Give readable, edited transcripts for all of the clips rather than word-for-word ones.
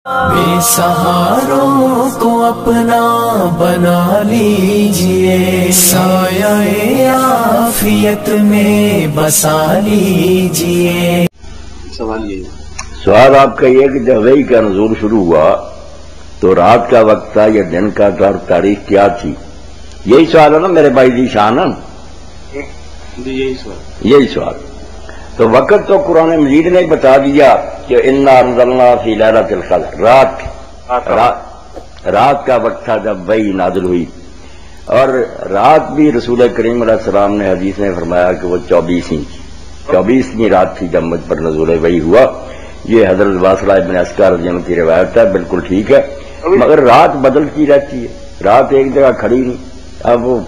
بے سہاروں کو اپنا بنا لیجئے، سایہ عافیت میں بسا لیجئے۔ سوال آپ کا یہ کہ جب وحی کا نزول شروع ہوا تو رات کا وقت تھا یا دن کا تھا اور تاریخ کیا تھی؟ یہی سوال ہے نا میرے بھائی جی شان؟ یہی سوال۔ تو وقت تو قرآن مجید نے بتا دیا کہ انا انزلنا فی لیلۃ القدر، رات کا وقت تھا جب وحی نازل ہوئی، اور رات بھی رسول کریم علیہ السلام نے حدیث میں فرمایا کہ وہ 24ویں رات تھی جب مجھ پر نزول وحی ہوا۔ یہ حضرت واصلہ ابن اسقر رضی اللہ عنہ کی روایت ہے، بالکل ٹھیک ہے، مگر رات بدلتی رہتی ہے، رات ایک جگہ کھڑی نہیں، اب وہ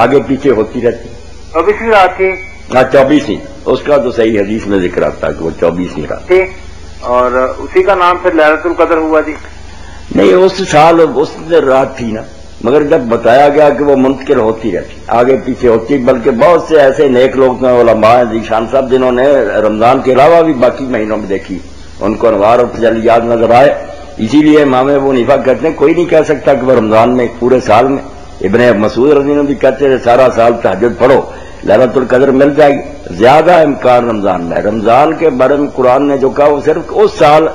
آگے پیچھے ہوتی رہتی ہے۔ 24ویں رات تھی؟ ہاں 24ویں، اس کا تو صحیح حدیث میں ذکر آتا ہے کہ وہ 24ویں رات تھی، اور اسی کا نام پھر لیلۃ القدر ہوا جی؟ نہیں، اس سال اس رات تھی نا، مگر جب بتایا گیا کہ وہ منتقل ہوتی رہتی، آگے پیچھے ہوتی، بلکہ بہت سے ایسے نیک لوگ ہیں، علماء ہیں ذیشان صاحب، جنہوں نے رمضان کے علاوہ بھی باقی مہینوں میں دیکھی، ان کو انوار اور تجلیات نظر آئے۔ اسی لیے امام ابو حنیفہ کہتے ہیں کوئی نہیں کہہ سکتا کہ وہ رمضان میں پورے سال میں، ابن مسعود رضی اللہ عنہ بھی کہتے ہیں سارا سال تہجد پڑھو لیلۃ القدر مل جائے گی، زیادہ امکان رمضان میں۔ رمضان کے بارے میں قرآن نے جو کہا وہ صرف اس سال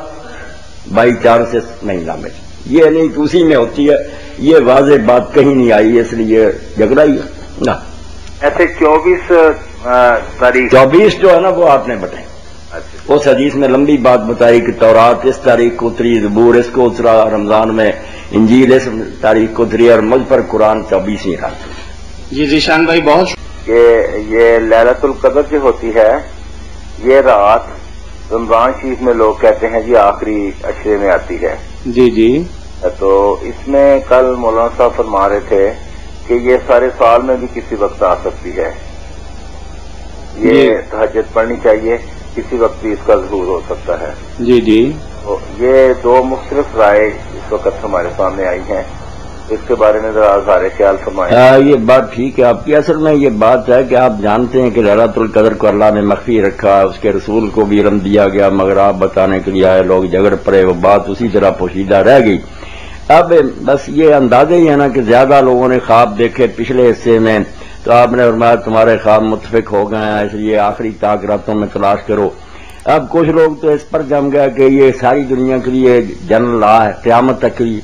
22 مہینہ میں، یہ نہیں کہ اسی میں ہوتی ہے، یہ واضح بات کہیں نہیں آئی، اس لیے جھگڑا ہی ہے۔ ایسے 24 تاریخ 24 جو ہے نا وہ آپ نے بتائی، اس حدیث میں لمبی بات بتائی کہ تورات اس تاریخ کو اتری، زبور اس کو اترا رمضان میں، انجیل اس تاریخ کو اتری، اور مجھ پر قرآن 24ویں رات۔ جی ذیشان بھائی بہت کہ یہ لیلۃ القدر جو ہوتی ہے یہ رات رمضان شریف میں لوگ کہتے ہیں جی آخری عشرے میں آتی ہے۔ جی جی، تو اس میں کل مولانا صاحب فرما رہے تھے کہ یہ سارے سال میں بھی کسی وقت آ سکتی ہے، یہ تہجد پڑھنی چاہیے، کسی وقت بھی اس کا ظہور ہو سکتا ہے۔ جی جی، تو یہ دو مختلف رائے اس وقت ہمارے سامنے آئی ہیں، اس کے بارے میں ذرا اظہار خیال فرمائیں۔ یہ بات ٹھیک ہے آپ کی، اصل میں یہ بات ہے کہ آپ جانتے ہیں کہ لیلۃ القدر کو اللہ نے مخفی رکھا، اس کے رسول کو بھی علم دیا گیا، مگر آپ بتانے کے لیے آئے لوگ جھگڑ پڑے، وہ بات اسی طرح پوشیدہ رہ گئی۔ اب بس یہ اندازے ہی ہے نا کہ زیادہ لوگوں نے خواب دیکھے پچھلے حصے میں، تو آپ نے فرمایا تمہارے خواب متفق ہو گئے ہیں، اس لیے آخری طاق راتوں میں تلاش کرو۔ اب کچھ لوگ تو اس پر جم گیا کہ یہ ساری دنیا کے لیے جنرل لا ہے، قیامت تک کے لیے۔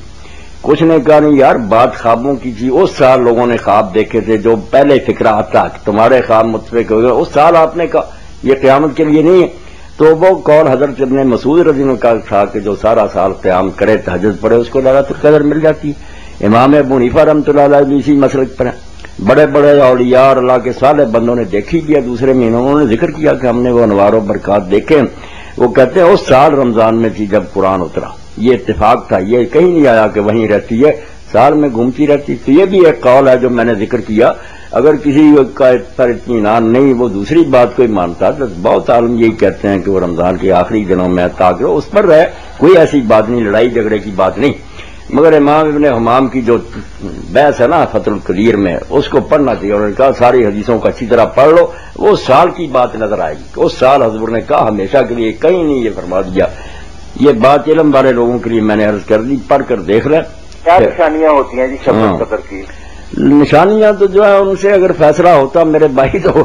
کچھ نے کہا نہیں یار، بات خوابوں کی تھی، اس سال لوگوں نے خواب دیکھے تھے جو پہلے فکرہ آتا کہ تمہارے خواب متفق ہو گئے، اس سال آپ نے کہا یہ قیامت کے لیے نہیں ہے۔ تو وہ قول حضرت ابن مسعود رضی اللہ عنہ کا تھا کہ جو سارا سال قیام کرے تہجد پڑھے اس کو لیلۃ القدر مل جاتی ہے۔ امام ابو حنیفہ رحمۃ اللہ علیہ بھی اسی مسلک پر ہیں۔ بڑے بڑے اولیاء اور اللہ کے صالح بندوں نے دیکھی کیا دوسرے مہینوں، انہوں نے ذکر کیا کہ ہم نے وہ انوار و برکات دیکھے، وہ کہتے ہیں اس سال رمضان میں تھی جب قرآن اترا، یہ اتفاق تھا، یہ کہیں نہیں آیا کہ وہیں رہتی ہے، سال میں گھومتی رہتی۔ تو یہ بھی ایک قول ہے جو میں نے ذکر کیا، اگر کسی کا پر اطمینان نہیں وہ دوسری بات کوئی مانتا تو بہت عالم یہی کہتے ہیں کہ وہ رمضان کے آخری دنوں میں تاکہ اس پر رہے، کوئی ایسی بات نہیں، لڑائی جھگڑے کی بات نہیں۔ مگر امام ابن حمام کی جو بحث ہے نا فتح القدیر میں، اس کو پڑھنا چاہیے، انہوں نے کہا ساری حدیثوں کو اچھی طرح پڑھ لو، وہ سال کی بات نظر آئے گی، اس سال حضور نے کہا ہمیشہ کے لیے، کہیں نہیں یہ فرما دیا۔ یہ بات علم والے لوگوں کے لیے میں نے عرض کر دی، پڑھ کر دیکھ لیں کیا نشانیاں ہوتی ہیں جی شب القدر کی؟ نشانیاں تو جو ہے ان سے اگر فیصلہ ہوتا میرے بھائی تو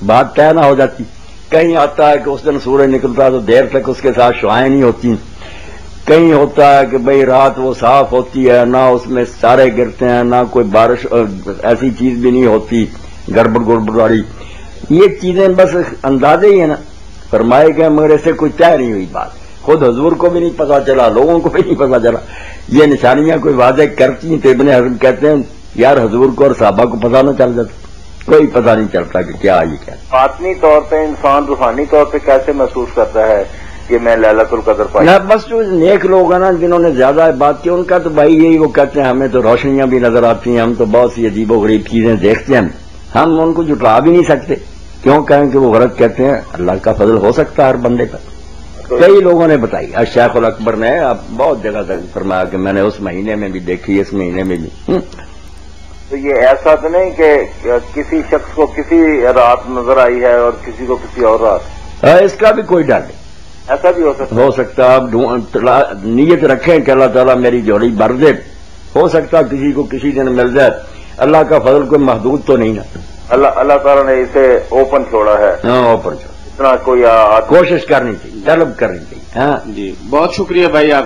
بات طے نہ ہو جاتی۔ کہیں آتا ہے کہ اس دن سورج نکلتا ہے تو دیر تک اس کے ساتھ شعائیں نہیں ہوتی، کہیں ہوتا ہے کہ بھئی رات وہ صاف ہوتی ہے، نہ اس میں ستارے گرتے ہیں، نہ کوئی بارش ایسی چیز بھی نہیں ہوتی گڑبڑ والی۔ یہ چیزیں بس اندازے ہی ہیں نا، فرمائے گئے، مگر اس سے کوئی طے نہیں ہوئی بات، خود حضور کو بھی نہیں پتا چلا، لوگوں کو بھی نہیں پتا چلا۔ یہ نشانیاں کوئی واضح کرتی ہیں تو ابن حزم کہتے ہیں یار حضور کو اور صحابہ کو پتا نہ چل جاتا، کوئی پتا نہیں چلتا کہ کیا یہ کیا۔ باطنی طور پہ انسان روحانی طور پہ کیسے محسوس کرتا ہے کہ میں لیلۃ القدر پائی؟ بس جو نیک لوگ ہیں نا جنہوں نے زیادہ بات کی ان کا تو بھائی یہی، وہ کہتے ہیں ہمیں تو روشنیاں بھی نظر آتی ہیں، ہم تو بہت سی عجیب و غریب چیزیں دیکھتے ہیں، ہم ان کو جھٹلا بھی نہیں سکتے، کیوں کہیں کہ وہ غلط کہتے ہیں، اللہ کا فضل ہو سکتا ہے ہر بندے پر۔ کئی لوگوں نے بتائی، شیخ الاکبر نے بہت جگہ فرمایا کہ میں نے اس مہینے میں بھی دیکھی، اس مہینے میں بھی۔ تو یہ ایسا تو نہیں کہ کسی شخص کو کسی رات نظر آئی ہے اور کسی کو کسی اور رات؟ اس کا بھی کوئی ڈر نہیں، ایسا بھی ہو سکتا ہے آپ نیت رکھیں کہ اللہ تعالیٰ میری جوڑی بھر دے، ہو سکتا کسی کو کسی دن مل جائے، اللہ کا فضل کوئی محدود تو نہیں نا، اللہ تعالیٰ نے اسے اوپن چھوڑا ہے، ہاں اوپن چھوڑا، اتنا کوئی کوشش کرنی چاہیے، طلب کرنی چاہیے. ہاں جی بہت شکریہ بھائی آپ